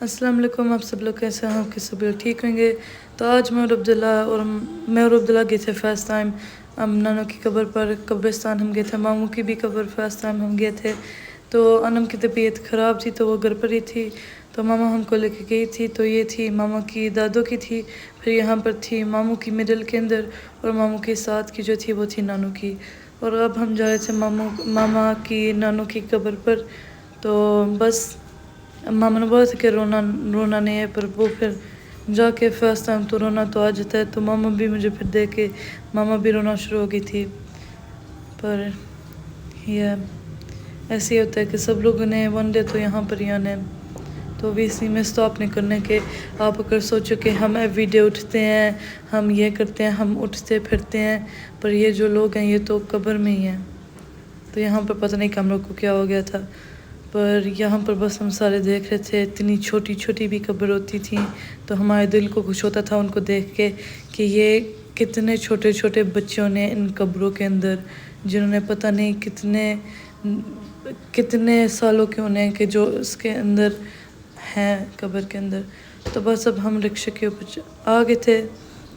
अस्सलाम वालेकुम। आप सब लोग कैसे हैं? आपके सब लोग ठीक होंगे। तो आज मैं और अब्दुल्ला गए थे फर्स्ट टाइम नानों की कब्र पर कब्रिस्तान हम गए थे। मामू की भी कब्र फर्स्ट टाइम हम गए थे। तो अनम की तबीयत ख़राब थी तो वो घर पर ही थी, तो मामा हमको लेके गई थी। तो ये थी मामा की दादों की थी, फिर यहाँ पर थी मामू की मिडल के अंदर, और मामू के साथ की जो थी वो थी नानू की। और अब हम जा रहे थे मामा की नानू की कब्र पर। तो बस मामा ने बोला था कि रोना रोना नहीं है, पर वो फिर जाके फर्स्ट टाइम तो रोना तो आ जाता है। तो मामा भी मुझे फिर देख के मामा भी रोना शुरू हो गई थी। पर यह ऐसे ही होता है कि सब लोगों ने वन डे तो यहाँ पर ही आना है, तो भी इसी में स्टॉप नहीं करने के। आप अगर सोचो कि हम एवरी डे उठते हैं, हम ये करते हैं, हम उठते फिरते हैं, पर ये जो लोग हैं ये तो कब्र में ही हैं। तो यहाँ पर पता नहीं कि हम लोग को क्या हो गया था, पर यहाँ पर बस हम सारे देख रहे थे। इतनी छोटी छोटी भी कब्र होती थी, तो हमारे दिल को खुश होता था उनको देख के कि ये कितने छोटे छोटे बच्चों ने इन कब्रों के अंदर, जिन्होंने पता नहीं कितने सालों के उन्हें कि जो उसके अंदर हैं कब्र के अंदर। तो बस अब हम रिक्शे के ऊपर आ गए थे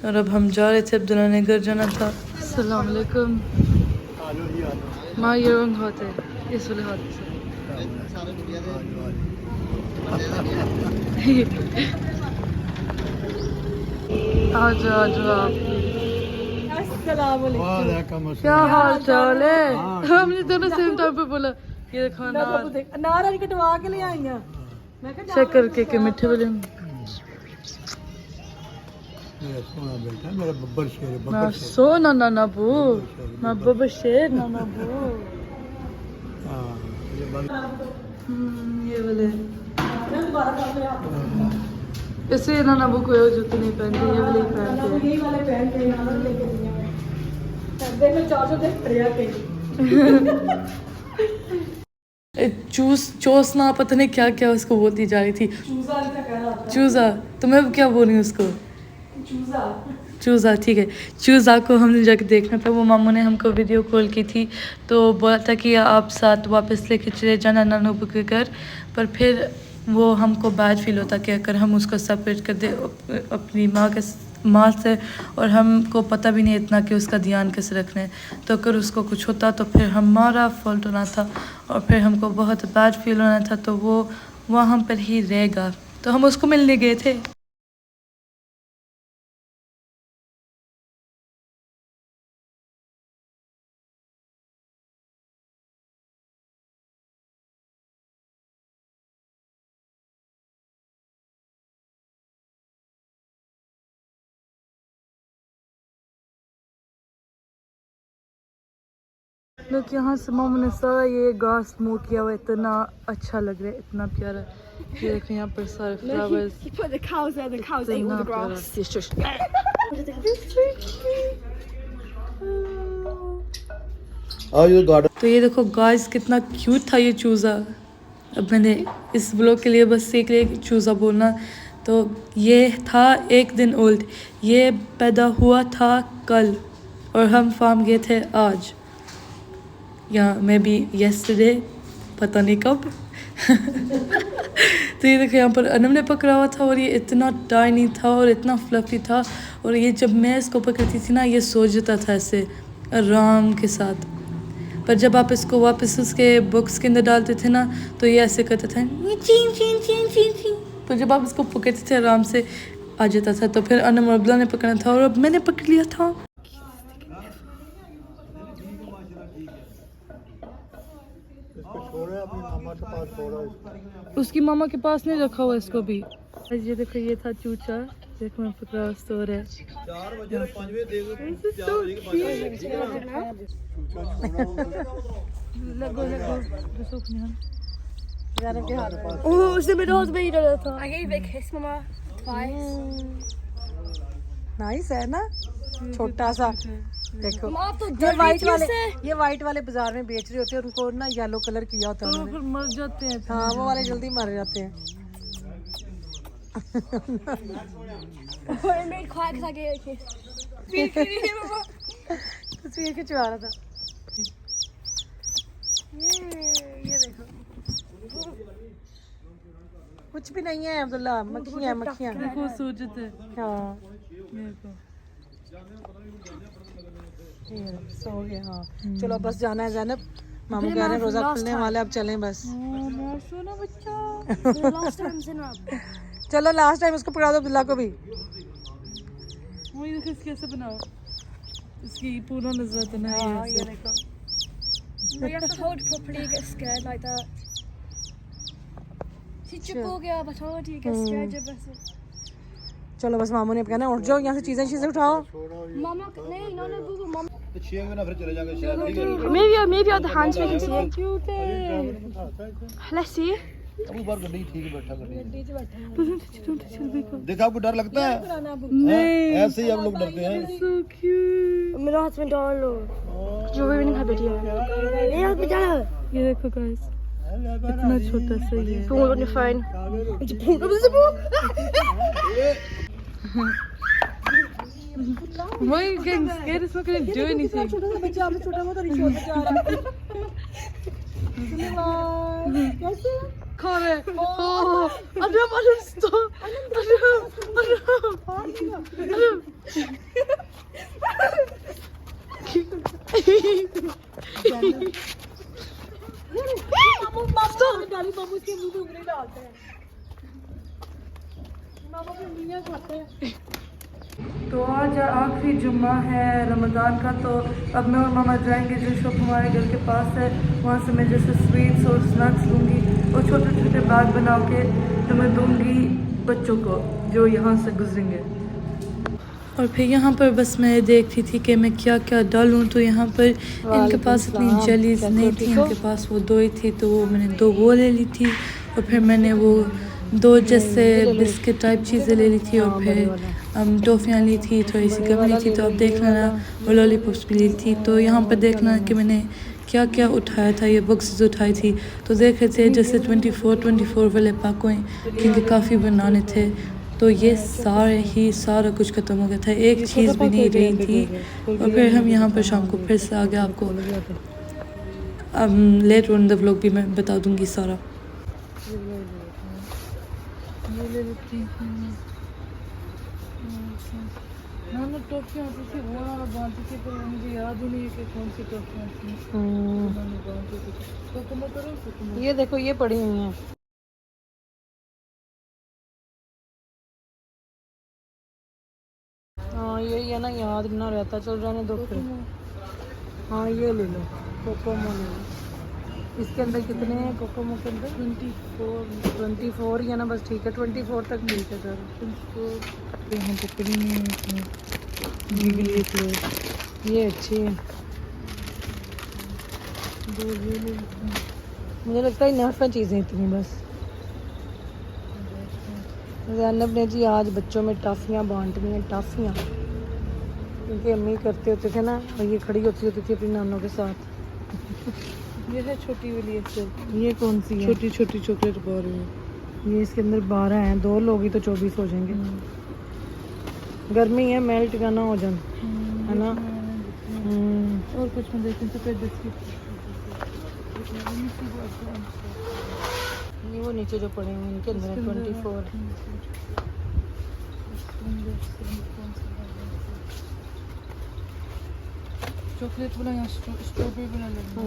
और अब हम जा रहे थे। अब्दुल्ला ने घर जाना था। अस्सलाम वालेकुम। माँ ये रंग हाथ है, इस वाले हाथ से आज आप क्या हाल चाल है? हमने दोनों सेम टाइम पे बोला। ये खाना नाराज कटवा के ले आई हैं। चेक करके के मीठे वाले सोना बेटा मेरा बब्बर शेर है, ना बब्बर शेर। सोना ना ना बू ना बब्बर शेर ना ना बू। हाँ, ये ये वाले ऐसे ना ना बू कोई जूते नहीं पहनती, ये वाले ही पहनते हैं। यही वाले पहन के नाराज लेके दिए हैं। देख लो 400 देख पड़िया के चूस ना पता नहीं क्या क्या उसको बोलती जा रही थी। चूजा ऐसा कह रहा था। चूजा तो मैं क्या बोल रही हूँ उसको? चूजा चूज़ा, ठीक है। चूज़ा को हमने जाके देखना था। वो मामू ने हमको वीडियो कॉल की थी, तो बोला था कि आप साथ वापस लेके चले जाना नानू के घर। पर फिर वो हमको बैड फील होता कि अगर हम उसको सेपरेट कर दे अपनी माँ से, और हमको पता भी नहीं इतना कि उसका ध्यान कैसे रखना है। तो अगर उसको कुछ होता तो फिर हमारा फॉल्ट होना था, और फिर हमको बहुत बैड फील होना था। तो वो वहाँ पर ही रहेगा। तो हम उसको मिलने गए थे। लोग यहाँ से मामू ने सारा ये घास मूव किया हुआ, इतना अच्छा लग रहा है, इतना प्यारा। ये देखो यहाँ पर सारे flowers. He put the cows there, the cows ate all the grass. It's just तो ये देखो गाइस कितना क्यूट था ये चूज़ा। अब मैंने इस ब्लॉग के लिए बस सीख लिया चूज़ा बोलना। तो ये था 1 दिन ओल्ड, ये पैदा हुआ था कल, और हम फार्म गए थे आज, या मे बी येस्टरडे, पता नहीं कब। तो ये देखो यहाँ पर अनम ने पकड़ा हुआ था, और ये इतना टाइनी था और इतना फ्लफी था। और ये जब मैं इसको पकड़ती थी ना, ये सो जाता था ऐसे आराम के साथ। पर जब आप इसको वापस उसके बॉक्स के अंदर डालते थे ना, तो ये ऐसे करता था चीं चीं चीं चीं चीं। पर जब आप इसको पकड़ते थे आराम से आ जाता था। तो फिर अनम और अब्दुल्ला ने पकड़ा था, और अब मैंने पकड़ लिया था। अपनी मामा के पास छोड़ा इसको। उसकी मामा के पास नहीं रखा हुआ इसको भी। ये देखो ये था चूचा, देखो मैं पकड़ा स्टोर है। 4 बजे 5 बजे देखो उसने मेरे हाथ में ही डाला था। I gave it a kiss, mama, twice. Nice है ना, छोटा सा। देखो माँ तो ये वाइट वाले बाजार में बेच रहे होते हैं, उनको ना येलो कलर किया होता है तो उन्होंने। फिर मर जाते हैं। हाँ, वो वाले जल्दी मर जाते हैं। I made quiet because I gave it a kiss. तस्वीर खिंचवा रहा था। ये देखो कुछ भी नहीं है अब्दुल्ला, मक्खियाँ मक्खियाँ। देखो सूजत है। हाँ देखो ये सो गया। हाँ चलो बस जाना है ज़ैनब, मामू कह रहे हैं रोज़ा खुलने वाला है, अब चलें बस। सोना बच्चा। चलो लास्ट टाइम उसको पकड़ा दो अब्दुल्ला को भी। वही देखो इसके कैसे बनाओ, इसकी पूरा नजर तो नहीं है। हाँ ये देखो No, you have to hold properly, you get scared like that. See, chुप हो गया, but hold you get scared जब ऐसे। चलो बस मामू ने कहना उठ जाओ यहाँ से, चीज़ें उठाओ। मामा नहीं, no, Google, Mama. तो 6 महीना फिर चले जाएंगे शायद, ठीक है? Maybe on the hands we can see it. Cute है। Let's see. अबू बार गड्डी ठीक है, बैठा देखो देखा आपको डर लगता है? नहीं, ऐसे ही हम लोग डरते हैं। so cute। मेरा हाथ में डाल लो। जो भी नहीं वीडियो है। ये हाथ में डाल। ये देखो गाइस, इतना छोटा सा ये है। Phone on your phone. Why are you getting scared? It's not gonna do anything। छोटा सा बच्चा, आपने छोटा बहुत रिश्वत बच्चा आ रहा है। कैसे खा रहे। Oh, Adam, stop। Adam। डाली मामू के मुंह में उंगली डालते हैं, मामू की उंगलियां खाते हैं। तो आज आखिरी जुम्मा है रमज़ान का, तो अब मैं और मामा जाएंगे जो शॉप हमारे घर के पास है, वहाँ से मैं जैसे स्वीट्स और स्नैक्स लूँगी और छोटे छोटे बैग बना के तो मैं दूँगी बच्चों को जो यहाँ से गुजरेंगे। और फिर यहाँ पर बस मैं देख रही थी कि मैं क्या क्या डालूँ, तो यहाँ पर इनके पास इतनी जेलीज नहीं थी, इनके पास वो 2 ही थी, तो वो मैंने 2 वो ले ली थी। और फिर मैंने वो 2 जैसे बिस्किट टाइप चीज़ें ले ली थी, और फिर टॉफ़ियाँ ली थी, थोड़ी सी गम ली थी, तो अब देख लेना, और लॉलीपॉप्स भी ली थी। तो यहाँ पर देखना कि मैंने क्या क्या उठाया था, ये बॉक्सेस उठाई थी, तो देख रहे थे जैसे 24 वाले पाकों क्योंकि काफ़ी बनाने थे, तो ये सारा कुछ ख़त्म हो गया था, एक चीज़ भी नहीं रही थी। और फिर हम यहाँ पर शाम को फिर से आ गए, आपको अब लेट ऑन द व्लॉग भी मैं बता दूँगी सारा। टॉफियाँ आती थी, वो वाला बांधती थी, पर मुझे याद ही नहीं है कि कौन सी टॉफियाँ थी। ये देखो ये पड़ी हुई हैं। हाँ यही है ना, याद ना रहता, चल रहने दो फिर। हाँ ये ले लो, कोकोमो ले लो। इसके अंदर कितने हैं कोकोमो के अंदर? 24 ही है ना, बस ठीक है, 24 तक ठीक है सर। ये अच्छी है, मुझे लगता है इनफ है चीज़ें इतनी बस। ज़ैनब ने जी आज बच्चों में टाफ़ियाँ बांटनी हैं, टाफ़ियाँ, क्योंकि अम्मी करते होते थे ना, और ये खड़ी होती थी अपनी नानों के साथ। ये है छोटी वाली एक्सेल। ये कौन सी है? छोटी छोटी चॉकलेट बार है। ये इसके अंदर 12 हैं, 2 लोग ही तो 24 हो जाएंगे। गर्मी है, मेल्ट का ना हो जाए, है ना। और कुछ मैं देखूँ तो फिर बिस्किट, ये वो नीचे जो पड़े हुए इनके अंदर 24। चॉकलेट वाला या स्ट्रॉबेरी वाला लेना।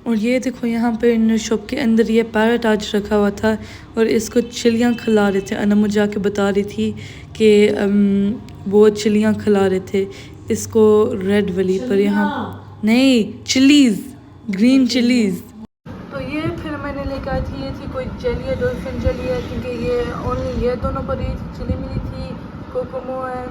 और ये देखो यहाँ पे इन शॉप के अंदर ये पैरट आज रखा हुआ था, और इसको चिलियाँ खिला रहे थे। अनम मुझे आके बता रही थी कि वो चिलियाँ खिला रहे थे इसको, रेड वाली, पर यहाँ नहीं, चिलीज़, ग्रीन चिलीज़। तो ये फिर मैंने लेकर आई थी, ये थी कोई जेली है, डॉल्फिन जेली है, क्योंकि ये ओनली ये दोनों पर ही चिली मिली थी। कोकोमो है,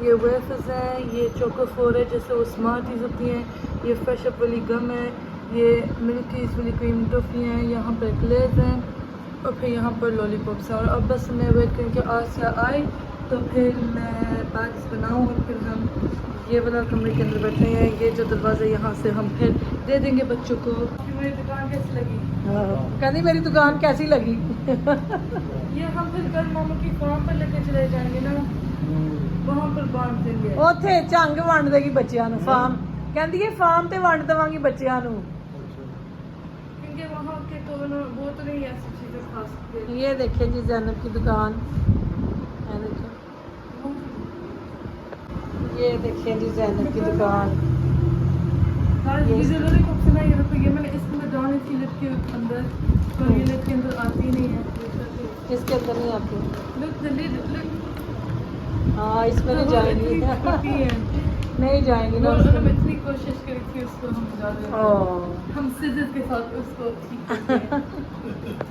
ये वेफर्स हैं, ये चोकोफोर है जैसे वो स्मार्टीज होती हैं, ये फ्रेश अप वाली गम है, ये मिल्कीज़ वाली क्रीम टॉफ़ी हैं, यहाँ पर ग्लेज हैं, और फिर यहाँ पर लॉलीपॉप्स हैं। और अब बस मैं वेट करके आसिया आए तो फिर मैं बैग्स बनाऊँ, और फिर हम ये वाला कमरे के अंदर बैठे हैं। ये जो दरवाज़ा यहाँ से हम फिर दे देंगे बच्चों को। मेरी दुकान कैसी लगी? कहती मेरी दुकान कैसी लगी? ये हम फिर कल मामा की फार्म पर लेके चले जाएंगे ना, वहाँ पर बांट देंगे। ਉੱਥੇ ਝੰਗ ਵੰਡ ਦੇਗੀ ਬੱਚਿਆਂ ਨੂੰ, ਫਾਰਮ ਕਹਿੰਦੀ ਹੈ, ਫਾਰਮ ਤੇ ਵੰਡ ਦੇਵਾਂਗੀ ਬੱਚਿਆਂ ਨੂੰ। इनके वहाँ के तो वो तो नहीं ऐसी चीज़ें खा सकते। ये देखिए जी ज़ैनब की दुकान, ये देखिए, ये देखिए जी ज़ैनब की दुकान। ये ज़रूरी कब से नहीं रखो, ये मैंने इसमें डाली थी लिप के अंदर, तो ये लिप के अंदर आती नहीं है। किसके अंदर नहीं आती? लुक जल्दी लुक, हाँ इसमें नहीं जाएंगी, नहीं जाएंगी ना और उसमें। हम इतनी कोशिश करी थी उसको हम ज़्यादा, ओह हम सिजर के साथ उसको ठीक करते हैं।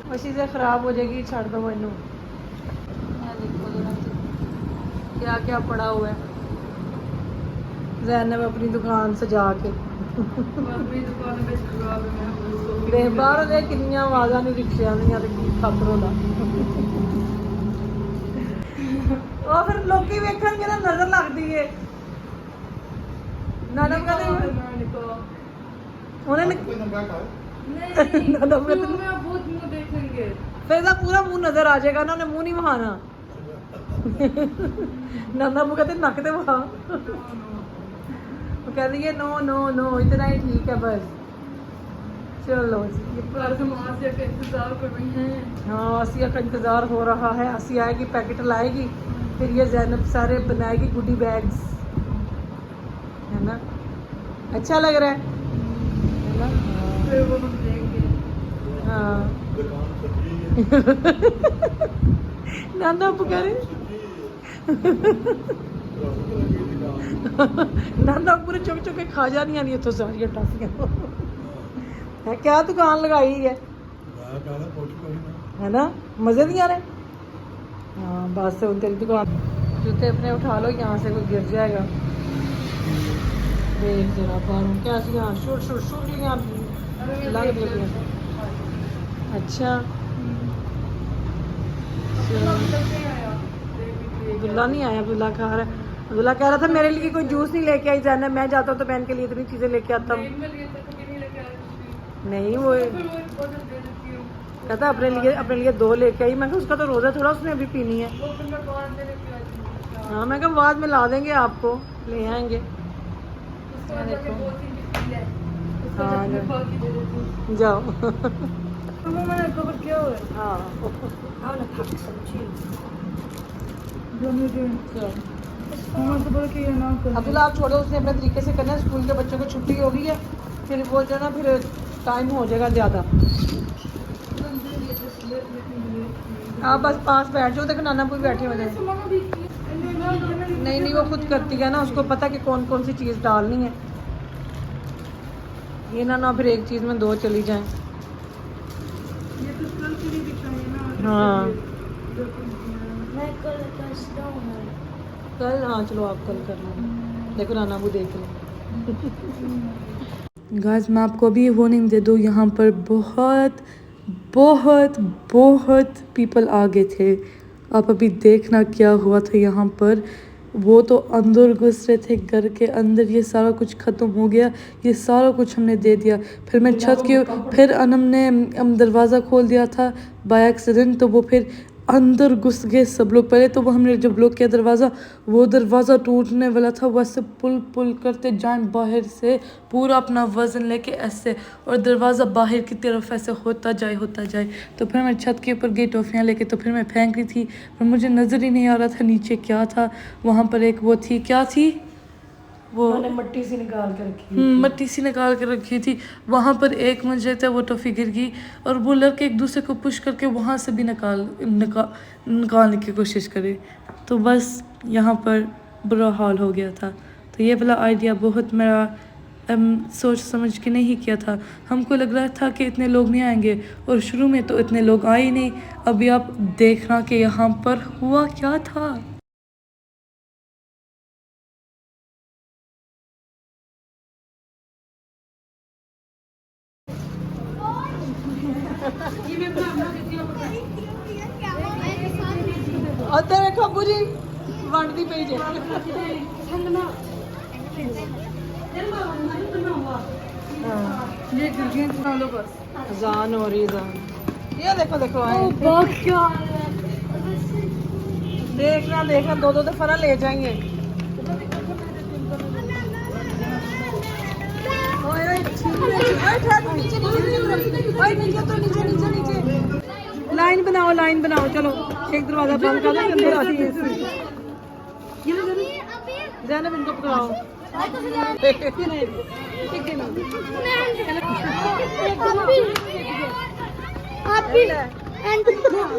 वो चीज़ें ख़राब हो जाएगी, छाड़ दो मैनू। देखो जरा क्या क्या पड़ा हुआ है ज़ैनब अपनी दुकान सजा के। मेरी दुकान में खराब है, मैं उसको देख बाहर देख कितनियां आवाज़ां ने रिक्शा दियां ते की खतरों दा। ਉਹ ਫਿਰ ਲੋਕੀ ਵੇਖਣਗੇ ਨਾ ਨਜ਼ਰ ਲੱਗਦੀ ਏ। ਨਾਨਮ ਕਹਿੰਦੇ ਉਹਨੇ कोई नंबर का नहीं, ना, मैं क्यों मैं बहुत मुंह देखेंगे। ਫਿਰ ਇਹਦਾ ਪੂਰਾ ਮੂੰਹ ਨਜ਼ਰ ਆ ਜਾਏਗਾ ਨਾ, ਉਹਨੇ ਮੂੰਹ ਨਹੀਂ ਵਹਾਣਾ। ਨਾਨਾ ਨੂੰ ਕਹਿੰਦੇ ਨੱਕ ਤੇ ਵਹਾ, ਉਹ ਕਹਿੰਦੀ ਹੈ नो नो नो इतना ही ठीक है बस। चलो जी पर हम आसिया का इंतजार कर रहे हैं। हाँ आसिया का इंतज़ार हो रहा है। आसिया आएगी, पैकेट लाएगी, फिर ये ज़ैनब सारे बनाएगी गुडी बैग्स, है ना। अच्छा लग रहा है ना। फिर वो हम देंगे। हाँ नाना आपको कह रहे नाना पूरे चुक चुक के खा जानी आनी इतों सारियां टाफियां है। क्या दुकान लगाई है ना, मजे नहीं आ रहे। हाँ बस उन तेरी दुकान, जूते अपने उठा लो, यहाँ से कोई गिर जाएगा। देख जरा बाहरों क्या सी, हाँ शूट शूट शूट यहाँ लग लगी। अच्छा अब्दुल्ला नहीं आया, अब्दुल्ला खा रहा है। अब्दुल्ला कह रहा था मेरे लिए कोई जूस नहीं लेके आई जाना, मैं जाता हूँ तो मैं इनके लिए इतनी चीज़ें लेके आता हूँ। नहीं वो कहता अपने लिए 2 लेके आई। मैं कहा उसका तो रोज़ा थोड़ा, उसने अभी पीनी है। हाँ मैं कहा बाद में ला देंगे, आपको ले आएंगे। देखो हाँ जाओ मैंने कवर किया हुआ है। हाँ तो बोल के ये ना कर। अब्दुल्ला आप छोड़ो, उसने अपने तरीके से करना है। स्कूल के बच्चों को छुट्टी हो गई है, फिर वो जो है ना फिर टाइम हो जाएगा ज़्यादा। आप बस पास बैठ जाओ, देखो नाना भी बैठे हो जाए। नहीं वो खुद करती है ना, उसको पता कि कौन कौन सी चीज़ डालनी है। ये ना फिर एक चीज़ में 2 चली जाएं। ये तो कल के लिए दिखाई ना। हाँ मैं कल कल, हाँ चलो आप कल कर लो। देखो नाना वो देख लो। गाइस मैं आपको अभी वार्निंग दे दूँ, यहाँ पर बहुत बहुत बहुत पीपल आ गए थे। आप अभी देखना क्या हुआ था यहाँ पर। वो तो अंदर घुस रहे थे घर के अंदर, ये सारा कुछ ख़त्म हो गया, ये सारा कुछ हमने दे दिया। फिर मैं छत के, फिर अनम ने दरवाज़ा खोल दिया था बाय एक्सीडेंट, तो वो फिर अंदर घुस गए सब लोग। पहले तो वो हमने जब ब्लॉक किया दरवाज़ा, वो दरवाज़ा टूटने वाला था, वैसे पुल करते जाए बाहर से, पूरा अपना वज़न लेके ऐसे, और दरवाज़ा बाहर की तरफ ऐसे होता जाए। तो फिर मैं छत के ऊपर गई टॉफ़ियाँ लेके, तो फिर मैं फेंक रही थी, पर मुझे नज़र ही नहीं आ रहा था नीचे क्या था। वहाँ पर एक वो थी, क्या थी वो, मट्टी से निकाल के रखी, मट्टी सी निकाल के रखी थी। वहाँ पर एक मुझे था वो टॉफ़ी गिर गई, और वो लड़के एक दूसरे को पुश करके वहाँ से भी निकालने की कोशिश करे। तो बस यहाँ पर बुरा हाल हो गया था। तो ये वाला आइडिया बहुत मेरा सोच समझ के नहीं किया था। हमको लग रहा था कि इतने लोग नहीं आएंगे, और शुरू में तो इतने लोग आए ही नहीं। अभी आप देखना कि यहाँ पर हुआ क्या था। और देखो अबू जी वंडती पई जे। ये गिरगियाँ खा लो बस। अजान हो रही अजान। ये देखो आए क्या देखना 2 दफा ले जाएंगे। ओए भाई नीचे तो नीचे नीचे नीचे लाइन बनाओ चलो एक दरवाजा बंद कर दो अंदर आती है ज़ैनब इनको पकड़ाओ आप भी एंड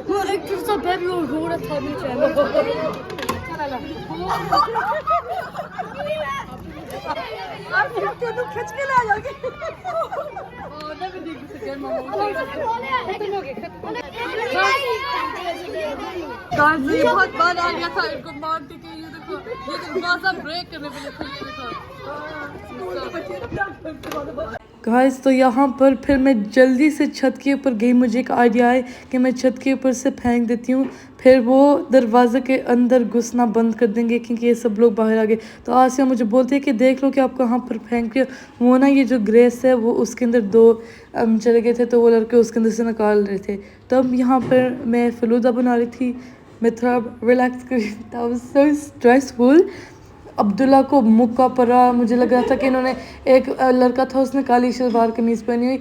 वो एक सा बेबी वो रो रहा था नीचे आप तो खींच के ले जाओगे बहुत बार आ गया था इनको मारते के ये देखो ये दरवाजा ब्रेक करने पे गाइस तो यहाँ पर फिर मैं जल्दी से छत के ऊपर गई। मुझे एक आइडिया है कि मैं छत के ऊपर से फेंक देती हूँ, फिर वो दरवाजे के अंदर घुसना बंद कर देंगे क्योंकि ये सब लोग बाहर आ गए। तो आसिया मुझे बोलती है कि देख लो कि आप कहाँ पर फेंक रहे हो। वो ना ये जो ग्रेस है वो उसके अंदर दो चले गए थे, तो वो लड़के उसके अंदर से निकाल रहे थे। तब यहाँ पर मैं फलूदा बना रही थी, मैं थोड़ा रिलैक्स कर रही थी। That was so stressful. Abdullah को मुक्का पड़ा, मुझे लग रहा था कि इन्होंने एक लड़का था उसने काली शलवार कमीज़ पहनी हुई,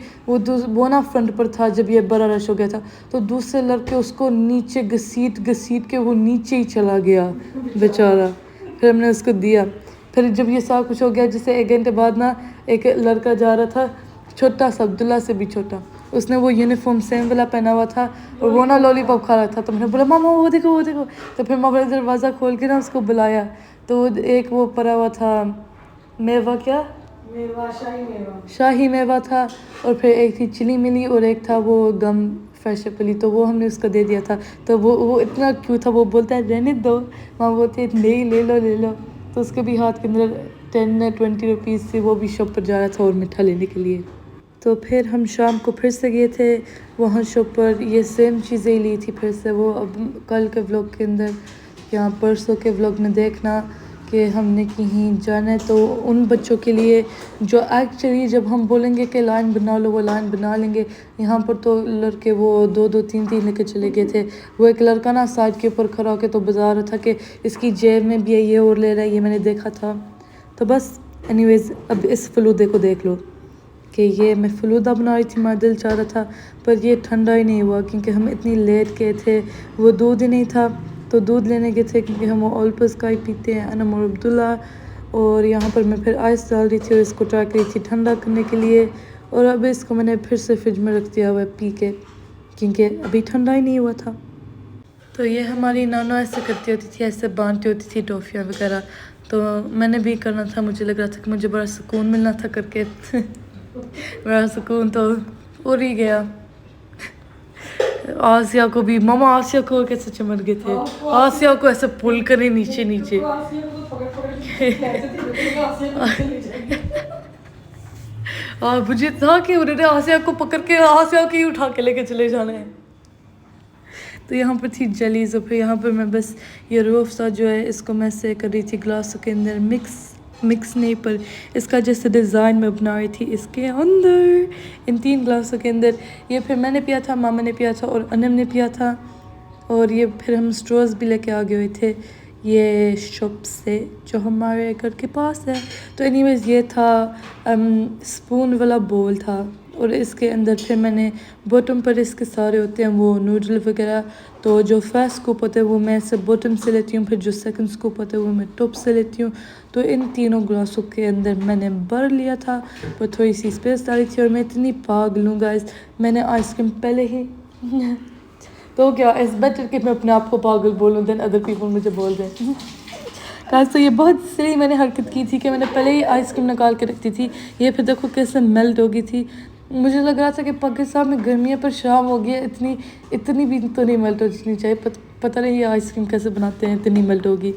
वो ना फ्रंट पर था जब ये बड़ा रश हो गया था, तो दूसरे लड़के उसको नीचे घसीट के वो नीचे ही चला गया बेचारा। फिर हमने उसको दिया। फिर जब ये सब कुछ हो गया, जैसे 1 घंटे बाद ना एक लड़का जा रहा था छोटा सा, अब्दुल्ला से भी छोटा, उसने वो यूनिफॉर्म सेम वाला पहना हुआ था और वो ना लॉलीपॉप खा रहा था। तो मैंने बोला मामा वो देखो। तो फिर मामा ने दरवाज़ा खोल के ना उसको बुलाया, तो एक वो पड़ा हुआ था मेवा, क्या शाही मेवा था, और फिर एक थी चिली मिली और एक था वो गम फ्रेश एपली, तो वो हमने उसको दे दिया था। तो वो इतना क्यूट था, वो बोलता है रहने दो, माँ बोलती है नहीं ले लो। तो उसके भी हाथ के अंदर 10-20 रुपीज़ से वो भी शॉप पर जा रहा था और मिठा लेने के लिए। तो फिर हम शाम को फिर से गए थे वहाँ शॉप पर, ये सेम चीज़ें ली थी फिर से। वो अब कल के व्लॉग के अंदर या परसों के व्लॉग में देखना कि हमने कहीं जाना है, तो उन बच्चों के लिए जो एक्चुअली जब हम बोलेंगे कि लाइन बना लो वो लाइन बना लेंगे। यहाँ पर तो लड़के वो 2-2 3-3 लेके चले गए थे। वो एक लड़का ना साइड के ऊपर खड़ा होकर तो बता रहा था कि इसकी जेब में भी है ये और ले रहा है, ये मैंने देखा था। तो बस एनीवेज़ अब इस फलूदे को देख लो कि ये मैं फलूदा बना रही थी, मेरा दिल चाह रहा था पर ये ठंडा ही नहीं हुआ क्योंकि हम इतनी लेट गए थे। वो दूध ही नहीं था तो दूध लेने गए थे क्योंकि हम वो ऑलपस का ही पीते हैं, अनम और अब्दुल्ला। और यहाँ पर मैं फिर आइस डाल रही थी और इसको ट्राई करी थी ठंडा करने के लिए, और अब इसको मैंने फिर से फ्रिज में रख दिया हुआ है पी के, क्योंकि अभी ठंडा ही नहीं हुआ था। तो ये हमारी नाना ऐसे करती होती थी, ऐसे बांधती होती थी टॉफ़ियाँ वगैरह, तो मैंने भी करना था। मुझे लग रहा था कि मुझे बड़ा सुकून मिलना था करके बड़ा सुकून तो उड़ ही गया। आसिया को भी, मामा आसिया को कैसे चिमट गए थे, आसिया को ऐसे पुल करे नीचे और मुझे था कि उन्होंने आसिया को पकड़ के आसिया को ही उठा के लेके चले जाना है। तो यहाँ पर थी जलीज़, और फिर यहाँ पर मैं बस ये रूह अफ़ज़ा जो है इसको मैं से कर रही थी ग्लासों के अंदर मिक्स नहीं पर इसका जैसे डिज़ाइन में बना रही थी इसके अंदर, इन 3 ग्लासों के अंदर। ये फिर मैंने पिया था, मामा ने पिया था और अनम ने पिया था, और ये फिर हम स्ट्रॉज भी लेके आ गए हुए थे ये शॉप से जो हमारे घर के पास है। तो एनीवेज़ ये था स्पून वाला बोल था, और इसके अंदर फिर मैंने बॉटम पर इसके सारे होते हैं वो नूडल वगैरह। तो जो फर्स्ट स्कूप होता है वो मैं से बॉटम से लेती हूँ, फिर जो सेकंड स्कूप होता है वो मैं टॉप से लेती हूँ। तो इन तीनों ग्लासों के अंदर मैंने भर लिया था, पर थोड़ी सी स्पेस डाली थी। और मैं इतनी पागल हूँ गाइस, मैंने आइसक्रीम पहले ही तो क्या इस बेटर कि मैं अपने आप को पागल बोलूँ देन अदर पीपल मुझे बोल दें। गाइस तो ये बहुत सही मैंने हरकत की थी कि मैंने पहले ही आइसक्रीम निकाल के रखती थी। ये फिर देखो कैसे मेल्ट हो गई थी। मुझे लग रहा था कि पाकिस्तान में गर्मियाँ पर शाम हो गई, इतनी भी तो नहीं मेल्ट हो जितनी चाहिए। पता नहीं ये आइसक्रीम कैसे बनाते हैं, इतनी मेल्ट होगी।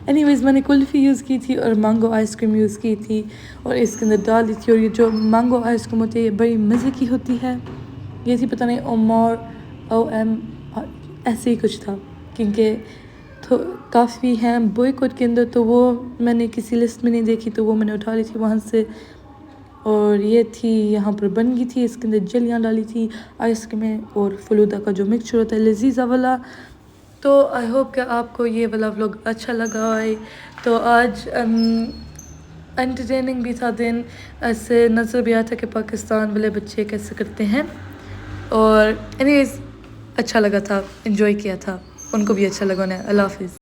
एनीवेज़ मैंने कुल्फ़ी यूज़ की थी और मैंगो आइसक्रीम यूज़ की थी और इसके अंदर डाल दी थी। और ये जो मैंगो आइसक्रीम होती है ये बड़ी मज़े की होती है। ये थी पता नहीं OM ऐसे ही कुछ था, क्योंकि तो काफ़ी हैं बॉयकॉट के अंदर, तो वो मैंने किसी लिस्ट में नहीं देखी तो वो मैंने उठा ली थी वहाँ से। और ये थी यहाँ पर बन गई थी, इसके अंदर जलियाँ डाली थी आइसक्रीम में और फलूदा का जो मिक्सचर होता है लजीज़ा वाला। तो आई होप कि आपको ये वाला व्लॉग अच्छा लगा है। तो आज एंटरटेनिंग भी था दिन, ऐसे नज़र भी आता कि पाकिस्तान वाले बच्चे कैसे करते हैं। और एनीवेज अच्छा लगा था, एंजॉय किया था, उनको भी अच्छा लगा उन्हें। अल्लाह हाफिज़।